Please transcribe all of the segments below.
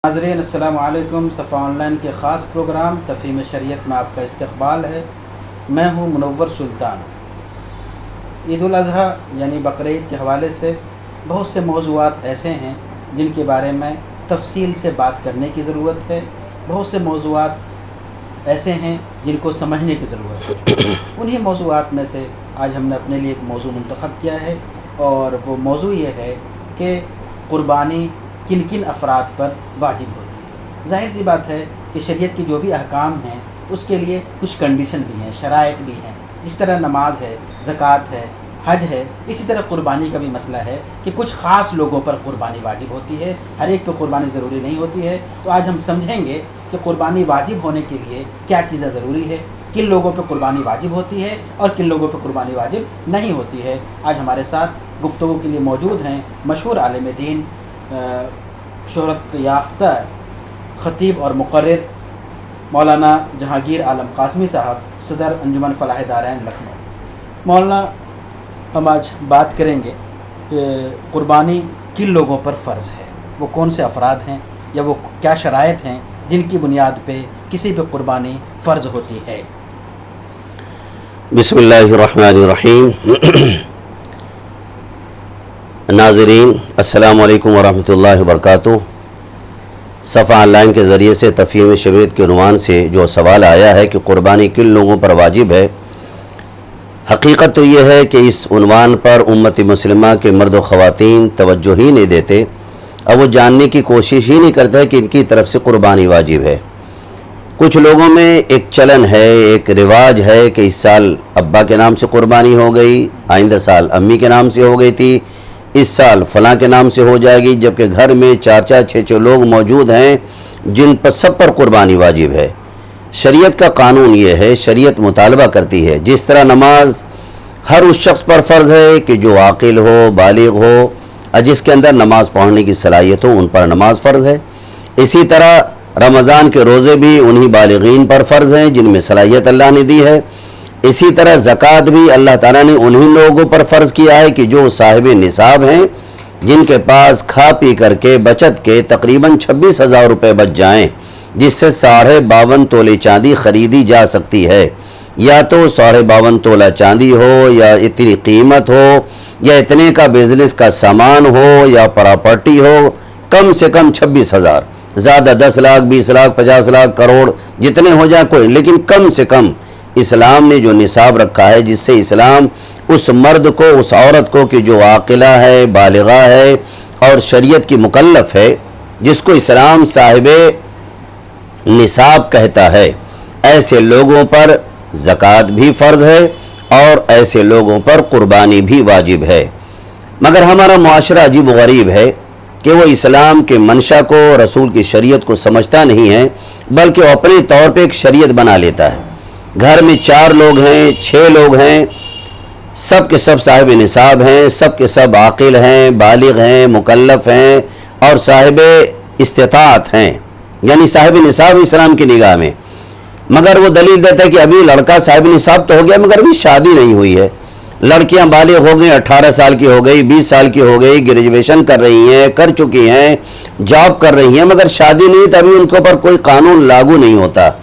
नाज़रीन अस्सलामु अलैकुम। सफ़ा ऑनलाइन के ख़ास प्रोग्राम तफ़हीम शरीयत में आपका इस्तक़बाल है। मैं हूँ मुनव्वर सुल्तान। ईद उल अज़हा यानी बकरीद के हवाले से बहुत से मौज़ूआत ऐसे हैं जिनके बारे में तफसील से बात करने की ज़रूरत है। बहुत से मौज़ूआत ऐसे हैं जिनको समझने की ज़रूरत है। उन्हीं मौज़ूआत में से आज हमने अपने लिए एक मौज़ू मुंतख़ब किया है और वो मौज़ू ये है कि क़ुरबानी किन किन अफराद पर वाजिब होती है। ज़ाहिर सी बात है कि शरीयत की जो भी अहकाम हैं उसके लिए कुछ कंडीशन भी हैं, शराइत भी हैं। जिस तरह नमाज है, ज़कात है, हज है, इसी तरह क़ुरबानी का भी मसला है कि कुछ ख़ास लोगों पर क़ुरबानी वाजिब होती है, हर एक पर क़ुरबानी ज़रूरी नहीं होती है। तो आज हम समझेंगे कि क़ुरबानी वाजिब होने के लिए क्या चीज़ें ज़रूरी है, किन लोगों पर क़ुरबानी वाजिब होती है और किन लोगों पर क़ुरबानी वाजिब नहीं होती है। आज हमारे साथ गुफ्तगू के लिए मौजूद हैं मशहूर आलिम दीन, शोहरत याफ्ता ख़तीब और मुक़र्रिर मौलाना जहांगीर आलम कासमी साहब, सदर अंजुमन फलाह दारैन लखनऊ। मौलाना, हम आज बात करेंगे कि क़ुरबानी किन लोगों पर फ़र्ज़ है, वो कौन से अफराद हैं या वो क्या शराइत हैं जिनकी बुनियाद पे किसी पे क़ुरबानी फ़र्ज़ होती है। बिस्मिल्लाहिर्रहमानिर्रहीम। नाज़रीन अस्सलामु अलैकुम वरहमतुल्लाहि वबरकातुहू। सफ़ा ऑनलाइन के ज़रिए से तफ़हीम शरीयत के उन्वान से जो सवाल आया है कि क़ुरबानी किन लोगों पर वाजिब है, हकीकत तो ये है कि इस उन्वान पर उम्मत मुस्लिमा के मर्द व ख़वातीन तवज्जो ही नहीं देते और वो जानने की कोशिश ही नहीं करते कि इनकी तरफ से क़ुरबानी वाजिब है। कुछ लोगों में एक चलन है, एक रिवाज है कि इस साल अब्बा के नाम से क़ुरबानी हो गई, आइंदा साल अम्मी के नाम से हो गई थी, इस साल फ़लाँ के नाम से हो जाएगी, जबकि घर में 4-4, 6-6 लोग मौजूद हैं जिन पर सब पर क़ुरबानी वाजिब है। शरीयत का कानून ये है, शरीयत मुतालबा करती है जिस तरह नमाज हर उस शख्स पर फ़र्ज़ है कि जो आक़िल हो, बालिग़ हो और जिसके अंदर नमाज़ पढ़ने की सलाहियत हो, उन पर नमाज फ़र्ज़ है। इसी तरह रमज़ान के रोज़े भी उन्हीं बालिग़ीन पर फ़र्ज़ हैं जिनमें सलाहियत अल्लाह ने दी है। इसी तरह ज़कात भी अल्लाह ताला ने उन्हीं लोगों पर फ़र्ज़ किया है कि जो साहिब निसाब हैं, जिनके पास खा पी करके बचत के तकरीबन 26,000 रुपये बच जाएँ, जिससे 52.5 तोले चांदी ख़रीदी जा सकती है। या तो 52.5 तोला चांदी हो, या इतनी कीमत हो, या इतने का बिज़नेस का सामान हो, या प्रॉपर्टी हो, कम से कम 26,000, ज़्यादा 10 लाख, 20 लाख, 50 लाख, करोड़ जितने हो जाए कोई, लेकिन कम से कम इस्लाम ने जो निसाब रखा है, जिससे इस्लाम उस मर्द को, उस औरत को कि जो आक़िला है, बालिग़ा है और शरीयत की मुकल्लफ़ है, जिसको इस्लाम साहिब निसाब कहता है, ऐसे लोगों पर ज़कात भी फ़र्ज़ है और ऐसे लोगों पर क़ुरबानी भी वाजिब है। मगर हमारा मुआशरा अजीब व गरीब है कि वो इस्लाम के मंशा को, रसूल की शरीयत को समझता नहीं है, बल्कि वो अपने तौर पे एक शरीयत बना लेता है। घर में 4 लोग हैं, 6 लोग हैं, सब के सब साहिब निसाब हैं, सब के सब आक़िल हैं, बालिग़ हैं, मुकल्लफ़ हैं और साहिब इस्तिताअत हैं, यानी साहिब निसाब इस्लाम की निगाह में। मगर वो दलील देता है कि अभी लड़का साहिब निसाब तो हो गया मगर अभी शादी नहीं हुई है। लड़कियां बालिग़ हो गई, 18 साल की हो गई, 20 साल की हो गई, ग्रेजुएशन कर रही हैं, कर चुकी हैं, जॉब कर रही हैं, मगर शादी नहीं, तभी उनके ऊपर कोई कानून लागू नहीं होता।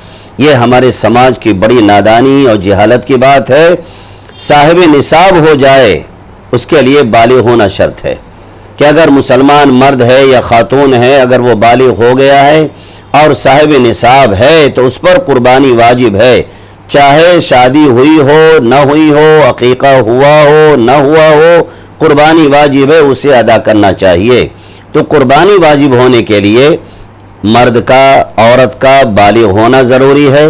ये हमारे समाज की बड़ी नादानी और जहालत की बात है। साहिब निसाब हो जाए उसके लिए बालिग़ होना शर्त है कि अगर मुसलमान मर्द है या ख़ातून है, अगर वो बालिग़ हो गया है और साहिब निसाब है तो उस पर क़ुरबानी वाजिब है, चाहे शादी हुई हो न हुई हो, अक़ीक़ा हुआ हो न हुआ हो, क़ुरबानी वाजिब है, उसे अदा करना चाहिए। तो क़ुरबानी वाजिब होने के लिए मर्द का, औरत का बालिग़ होना ज़रूरी है,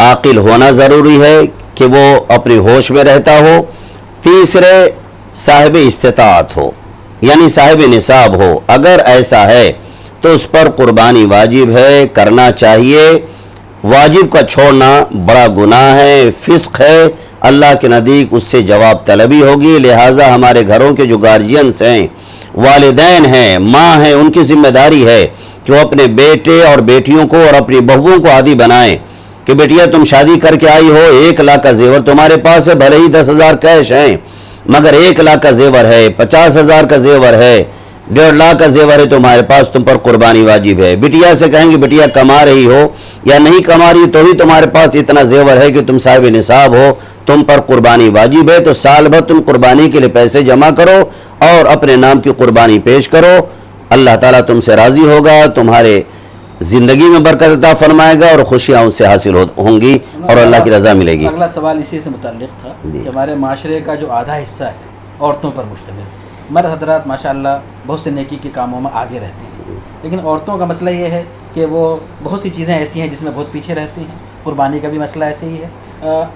आक़िल होना ज़रूरी है कि वो अपने होश में रहता हो। तीसरे साहिब इस्तिताअत हो, यानी साहिब निसाब हो। अगर ऐसा है तो उस पर क़ुरबानी वाजिब है, करना चाहिए। वाजिब का छोड़ना बड़ा गुनाह है, फ़िस्क़ है, अल्लाह के नज़दीक उससे जवाब तलबी होगी। लिहाजा हमारे घरों के जो गार्जियंस हैं, वालिदैन हैं, माँ हैं, उनकी ज़िम्मेदारी है कि वो अपने बेटे और बेटियों को और अपनी बहुओं को आदी बनाएं कि बेटिया तुम शादी करके आई हो, 1 लाख का जेवर तुम्हारे पास है, भले ही 10,000 कैश हैं, मगर 1 लाख का जेवर है, 50,000 का जेवर है, 1.5 लाख का जेवर है तुम्हारे पास, तुम पर कुर्बानी वाजिब है। बिटिया से कहेंगे बिटिया कमा रही हो या नहीं कमा रही तो भी तुम्हारे पास इतना जेवर है कि तुम साहिब निसाब हो, तुम पर कुर्बानी वाजिब है। तो साल भर तुम कुर्बानी के लिए पैसे जमा करो और अपने नाम की कुर्बानी पेश करो, अल्लाह ताला तुमसे राज़ी होगा, तुम्हारे ज़िंदगी में बरकत अता फरमाएगा और खुशियाँ उससे हासिल होंगी और अल्लाह की रज़ा मिलेगी। अगला सवाल इसी से मुताल्लिक़ था कि हमारे माशरे का जो आधा हिस्सा है औरतों पर मुश्तमिल, मर्द हज़रात माशाअल्लाह बहुत से नेकी के कामों में आगे रहते हैं, लेकिन औरतों का मसला ये है कि वो बहुत सी चीज़ें ऐसी हैं जिसमें बहुत पीछे रहती हैं। कुर्बानी का भी मसला ऐसे ही है।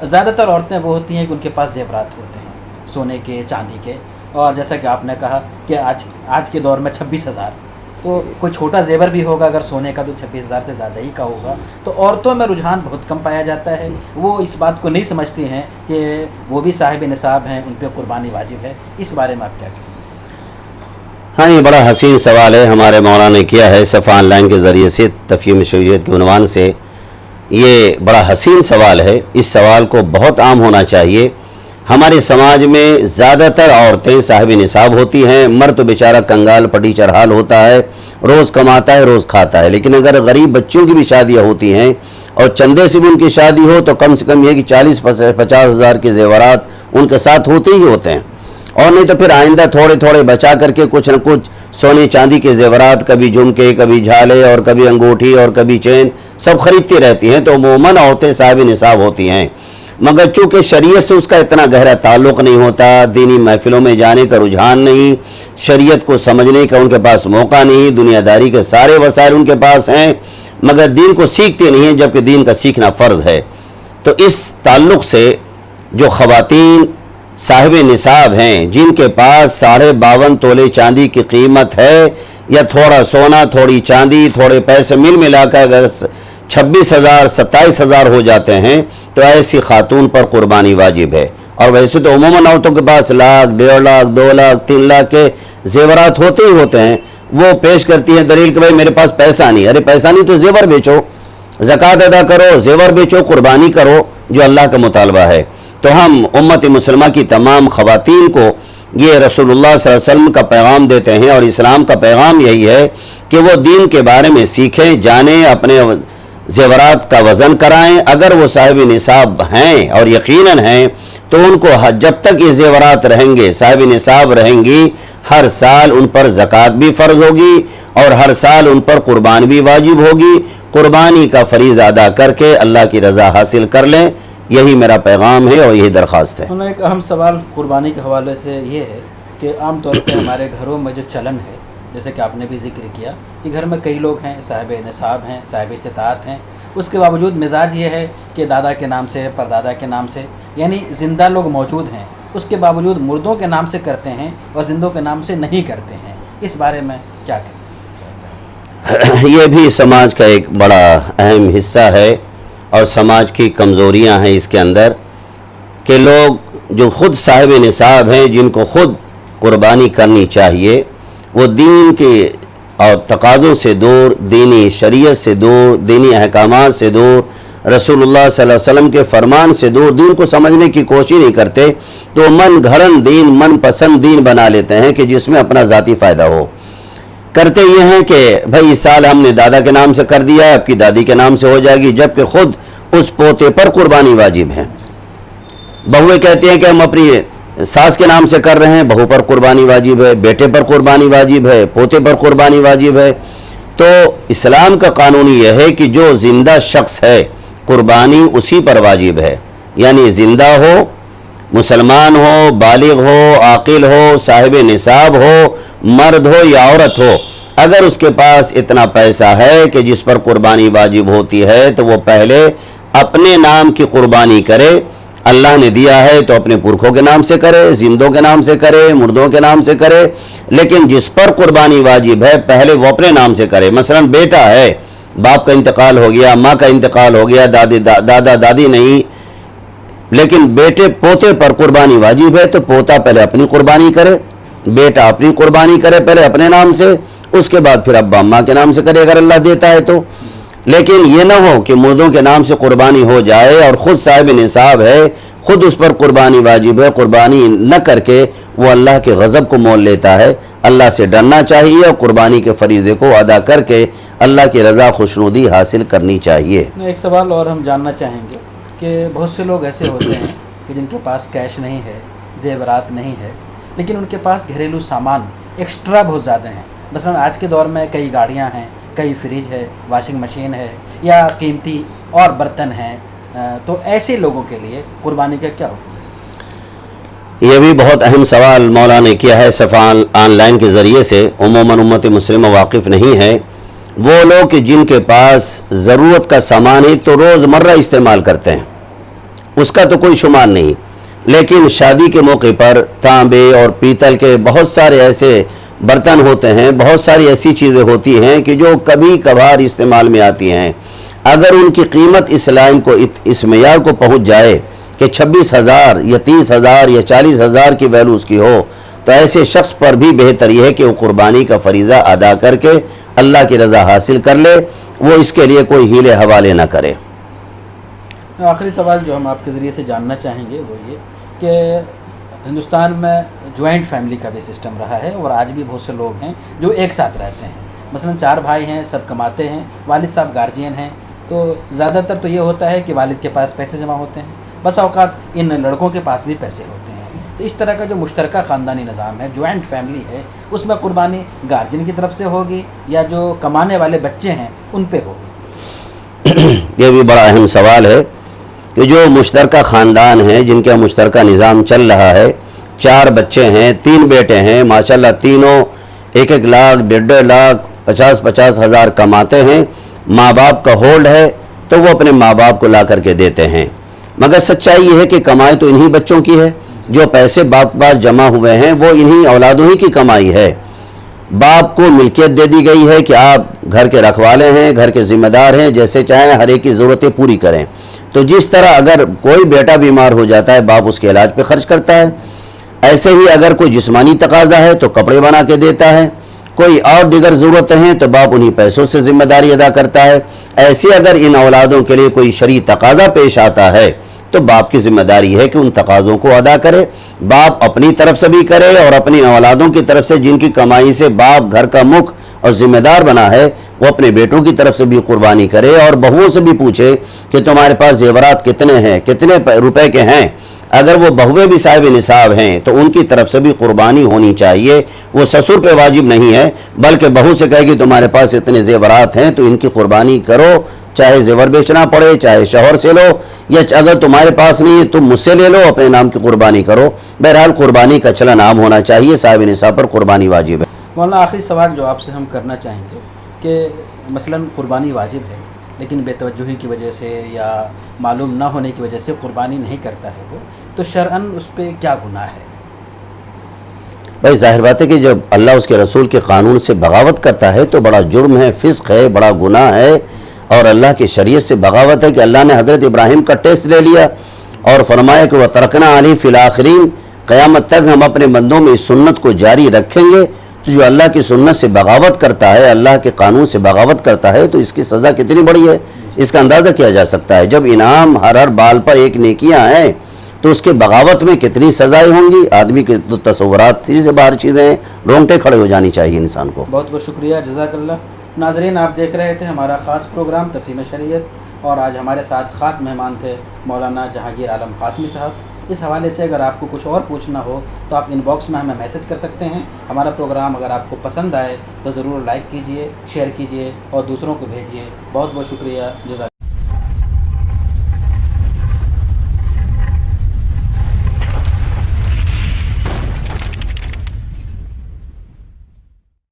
ज़्यादातर औरतें वो होती हैं कि उनके पास ज़ेवरात होते हैं सोने के, चांदी के, और जैसा कि आपने कहा कि आज के दौर में 26,000, तो कोई छोटा जेवर भी होगा अगर सोने का तो 26,000 से ज़्यादा ही का होगा। तो औरतों में रुझान बहुत कम पाया जाता है, वो इस बात को नहीं समझती हैं कि वो भी साहिब निसाब हैं, उन पर कुर्बानी वाजिब है। इस बारे में आप क्या कहें? हाँ, ये बड़ा हसीन सवाल है, हमारे मौलाना ने किया है सफ़ा ऑनलाइन के ज़रिए से तफ़हीम शरीयत के उन्वान से। ये बड़ा हसीन सवाल है, इस सवाल को बहुत आम होना चाहिए। हमारे समाज में ज़्यादातर औरतें साहिब निसाब होती हैं, मर्द तो बेचारा कंगाल पटी चरहाल होता है, रोज़ कमाता है रोज़ खाता है। लेकिन अगर गरीब बच्चों की भी शादियाँ होती हैं और चंदे से भी उनकी शादी हो तो कम से कम ये कि 40-50 हज़ार के ज़ेवरात उनके साथ होते ही होते हैं, और नहीं तो फिर आइंदा थोड़े थोड़े बचा करके कुछ न कुछ सोने चांदी के ज़ेवरात, कभी झुमके, कभी झाले और कभी अंगूठी और कभी चेन, सब खरीदती रहती हैं। तो अमूमन औरतें साहिब निसाब होती हैं, मगर चूँकि शरीयत से उसका इतना गहरा ताल्लुक़ नहीं होता, दीनी महफ़िलों में जाने का रुझान नहीं, शरीयत को समझने का उनके पास मौका नहीं, दुनियादारी के सारे वसाइल उनके पास हैं, मगर दीन को सीखते नहीं हैं, जबकि दीन का सीखना फ़र्ज़ है। तो इस ताल्लुक़ से जो ख़वातीन साहिब निसाब हैं, जिनके पास 52.5 तोले चांदी की कीमत है, या थोड़ा सोना थोड़ी चांदी थोड़े पैसे मिल मिलाकर अगर 26,000 27,000 हो जाते हैं तो ऐसी खातून पर कुर्बानी वाजिब है। और वैसे तो उमूमन औरतों के पास लाख, 1.5 लाख, 2 लाख, 3 लाख के ज़ेवरात होते ही होते हैं। वो पेश करती हैं दलील कि भाई मेरे पास पैसा नहीं। अरे पैसा नहीं तो ज़ेवर बेचो, ज़कात अदा करो, ज़ेवर बेचो, कुर्बानी करो, जो अल्लाह का मुतालबा है। तो हम उम्मत मुसलमा की तमाम ख़वातीन को ये रसूलुल्लाह सल्लल्लाहु अलैहि वसल्लम का पैगाम देते हैं, और इस्लाम का पैगाम यही है कि वो दीन के बारे में सीखें, जानें, अपने ज़ेवरात का वज़न कराएं। अगर वो साहिब निसाब हैं और यकीनन हैं तो उनको जब तक ये ज़ेवरात रहेंगे, साहिब निसाब रहेंगी, हर साल उन पर ज़कात भी फ़र्ज़ होगी और हर साल उन पर कुर्बानी भी वाजिब होगी। कुर्बानी का फ़रीज़ा अदा करके अल्लाह की रज़ा हासिल कर लें, यही मेरा पैगाम है और यही दरख्वास्त है। एक अहम सवाल कुर्बानी के हवाले से ये है कि आम तौर पर हमारे घरों में जो चलन है, जैसे कि आपने भी जिक्र किया कि घर में कई लोग हैं, साहिब निसाब हैं, साहिब इस्तिताअत हैं, उसके बावजूद मिजाज ये है कि दादा के नाम से, परदादा के नाम से, यानी ज़िंदा लोग मौजूद हैं, उसके बावजूद मुर्दों के नाम से करते हैं और ज़िंदों के नाम से नहीं करते हैं। इस बारे में क्या कहें? ये भी समाज का एक बड़ा अहम हिस्सा है और समाज की कमज़ोरियां हैं इसके अंदर, कि लोग जो ख़ुद साहिब निसाब हैं, जिनको ख़ुद कुर्बानी करनी चाहिए, वो दीन के और तकाज़ों से दूर, दीनी शरीयत से दूर, दीनी अहकामात से दूर, रसूलुल्लाह सल्लल्लाहु अलैहि वसल्लम के फरमान से दूर, दीन को समझने की कोशिश नहीं करते। तो मन घड़न दीन, मन पसंद दीन बना लेते हैं कि जिसमें अपना ज़ाती फ़ायदा हो। करते ये हैं कि भाई इस साल हमने दादा के नाम से कर दिया है, आपकी दादी के नाम से हो जाएगी, जबकि ख़ुद उस पोते पर कुर्बानी वाजिब है। बहुएँ कहती हैं कि हम अपनी सास के नाम से कर रहे हैं, बहू पर कुर्बानी वाजिब है, बेटे पर कुर्बानी वाजिब है, पोते पर कुर्बानी वाजिब है। तो इस्लाम का कानून यह है कि जो ज़िंदा शख्स है कुर्बानी उसी पर वाजिब है, यानी ज़िंदा हो, मुसलमान हो, बालिग हो, आकिल हो, साहिब निसाब हो, मर्द हो या औरत हो, अगर उसके पास इतना पैसा है कि जिस पर कुर्बानी वाजिब होती है तो वो पहले अपने नाम की कुर्बानी करे। अल्लाह ने दिया है तो अपने पुरखों के नाम से करे, जिंदों के नाम से करे, मुर्दों के नाम से करे, लेकिन जिस पर कुर्बानी वाजिब है पहले वो अपने नाम से करे। मसलन बेटा है, बाप का इंतकाल हो गया, माँ का इंतकाल हो गया, दादा दादी नहीं, लेकिन बेटे पोते पर कुर्बानी वाजिब है तो पोता पहले अपनी कुर्बानी करे, बेटा अपनी कुर्बानी करे पहले अपने नाम से, उसके बाद फिर अब्बा अम्मा के नाम से करे अगर अल्लाह देता है तो। لیکن یہ نہ ہو کہ مردوں کے نام سے قربانی ہو جائے اور خود صاحب نصاب ہے، خود اس پر قربانی واجب ہے، قربانی نہ کر کے وہ اللہ کے غضب کو مول لیتا ہے۔ اللہ سے ڈرنا چاہیے اور قربانی کے فریضے کو ادا کر کے اللہ کی رضا خوشنودی حاصل کرنی چاہیے۔ ایک سوال اور ہم جاننا چاہیں گے کہ بہت سے لوگ ایسے ہوتے ہیں کہ جن کے پاس کیش نہیں ہے، زیورات نہیں ہے، لیکن ان کے پاس گھریلو سامان ایکسٹرا بہت زیادہ ہیں۔ مثلا آج کے دور میں کئی گاڑیاں ہیں، کئی فریج ہے، واشنگ مشین ہے یا قیمتی اور برتن ہیں، تو ایسے لوگوں کے لیے قربانی کا کیا حکم ہے؟ یہ بھی بہت اہم سوال مولا نے کیا ہے صفا آن لائن کے ذریعے سے۔ عموماً امت مسلمہ واقف نہیں ہے۔ وہ لوگ کہ جن کے پاس ضرورت کا سامان ایک تو روز مرہ استعمال کرتے ہیں، اس کا تو کوئی شمار نہیں، لیکن شادی کے موقع پر تانبے اور پیتل کے بہت سارے ایسے برتن ہوتے ہیں، بہت ساری ایسی چیزیں ہوتی ہیں کہ جو کبھی کبھار استعمال میں آتی ہیں۔ اگر ان کی قیمت اس لائن کو اس معیار کو پہنچ جائے کہ 26,000 یا 30,000 یا 40,000 کی ویلو اس کی ہو، تو ایسے شخص پر بھی بہتر یہ ہے کہ وہ قربانی کا فریضہ ادا کر کے اللہ کی رضا حاصل کر لے، وہ اس کے لیے کوئی ہیلے حوالے نہ کرے۔ آخری سوال جو ہم آپ کے ذریعے سے جاننا چاہیں گے وہ یہ کہ ہندوستان میں جوائنٹ فیملی کا بھی سسٹم رہا ہے اور آج بھی بہت سے لوگ ہیں جو ایک ساتھ رہتے ہیں۔ مثلا 4 بھائی ہیں، سب کماتے ہیں، والد صاحب گارجین ہیں، تو زیادہ تر تو یہ ہوتا ہے کہ والد کے پاس پیسے جمع ہوتے ہیں، بس اوقات ان لڑکوں کے پاس بھی پیسے ہوتے ہیں۔ تو اس طرح کا جو مشترکہ خاندانی نظام ہے، جوائنٹ فیملی ہے، اس میں قربانی گارجین کی طرف سے ہوگی یا جو کمانے والے بچے ہیں ان پہ ہوگی؟ یہ بھی بڑا اہم سوال ہے کہ جو مشترکہ خاندان ہیں، جن کا مشترکہ نظام چل رہا ہے، 4 بچے ہیں، 3 بیٹے ہیں، ماشاءاللہ تینوں 1-1 لاکھ 1.5 لاکھ 50-50 ہزار کماتے ہیں، ماں باپ کا ہولڈ ہے تو وہ اپنے ماں باپ کو لا کر کے دیتے ہیں۔ مگر سچائی یہ ہے کہ کمائی تو انہی بچوں کی ہے، جو پیسے باپ کے پاس جمع ہوئے ہیں وہ انہی اولادوں ہی کی کمائی ہے۔ باپ کو ملکیت دے دی گئی ہے کہ آپ گھر کے رکھوالے ہیں، گھر کے ذمہ دار ہیں، جیسے چاہیں ہر ایک کی ضرورتیں پوری کریں۔ تو جس طرح اگر کوئی بیٹا بیمار ہو جاتا ہے، باپ اس کے علاج پہ خرچ کرتا ہے، ایسے ہی اگر کوئی جسمانی تقاضا ہے تو کپڑے بنا کے دیتا ہے، کوئی اور دیگر ضرورتیں ہیں تو باپ انہی پیسوں سے ذمہ داری ادا کرتا ہے۔ ایسے اگر ان اولادوں کے لیے کوئی شرعی تقاضا پیش آتا ہے تو باپ کی ذمہ داری ہے کہ ان تقاضوں کو ادا کرے۔ باپ اپنی طرف سے بھی کرے اور اپنی اولادوں کی طرف سے جن کی کمائی سے باپ گھر کا مکھ اور ذمہ دار بنا ہے، وہ اپنے بیٹوں کی طرف سے بھی قربانی کرے اور بہوؤں سے بھی پوچھے کہ تمہارے پاس زیورات کتنے ہیں، کتنے روپے کے ہیں۔ اگر وہ بہویں بھی صاحب نصاب ہیں تو ان کی طرف سے بھی قربانی ہونی چاہیے۔ وہ سسر پہ واجب نہیں ہے، بلکہ بہو سے کہے کہ تمہارے پاس اتنے زیورات ہیں تو ان کی قربانی کرو، چاہے زیور بیچنا پڑے، چاہے شوہر سے لو، یا اگر تمہارے پاس نہیں ہے تم مجھ سے لے لو، اپنے نام کی قربانی کرو۔ بہرحال قربانی کا چلن عام ہونا چاہیے، صاحب نصاب پر قربانی واجب ہے۔ مولانا آخری سوال جو آپ سے ہم کرنا چاہیں گے کہ مثلا قربانی واجب ہے لیکن بے توجہی کی وجہ سے یا معلوم نہ ہونے کی وجہ سے قربانی نہیں کرتا ہے وہ، تو شرعاً اس پہ کیا گناہ ہے؟ بھائی ظاہر بات ہے کہ جب اللہ اس کے رسول کے قانون سے بغاوت کرتا ہے تو بڑا جرم ہے، فسق ہے، بڑا گناہ ہے، اور اللہ کی شریعت سے بغاوت ہے کہ اللہ نے حضرت ابراہیم کا ٹیسٹ لے لیا اور فرمایا کہ وَتَرَكْنَا عَلَيْهِ فِي الْآخِرِينَ، قیامت تک ہم اپنے بندوں میں اس سنت کو جاری رکھیں گے۔ تو جو اللہ کی سنت سے بغاوت کرتا ہے، اللہ کے قانون سے بغاوت کرتا ہے، تو اس کی سزا کتنی بڑی ہے، اس کا اندازہ کیا جا سکتا ہے۔ جب انعام ہر بال پر ایک نیکیاں ہیں تو اس کے بغاوت میں کتنی سزائیں ہوں گی۔ آدمی کے تو تصورات سے باہر چیزیں ہیں، رونگٹے کھڑے ہو جانی چاہیے انسان کو۔ بہت بہت شکریہ، جزاک اللہ۔ ناظرین، آپ دیکھ رہے تھے ہمارا خاص پروگرام تفہیم شریعت، اور آج ہمارے ساتھ خاص مہمان تھے مولانا جہانگیر عالم قاسمی صاحب۔ اس حوالے سے اگر آپ کو کچھ اور پوچھنا ہو تو آپ ان باکس میں ہمیں میسج کر سکتے ہیں۔ ہمارا پروگرام اگر آپ کو پسند آئے تو ضرور لائک کیجئے، شیئر کیجئے اور دوسروں کو بھیجئے۔ بہت بہت شکریہ، جزاک اللہ۔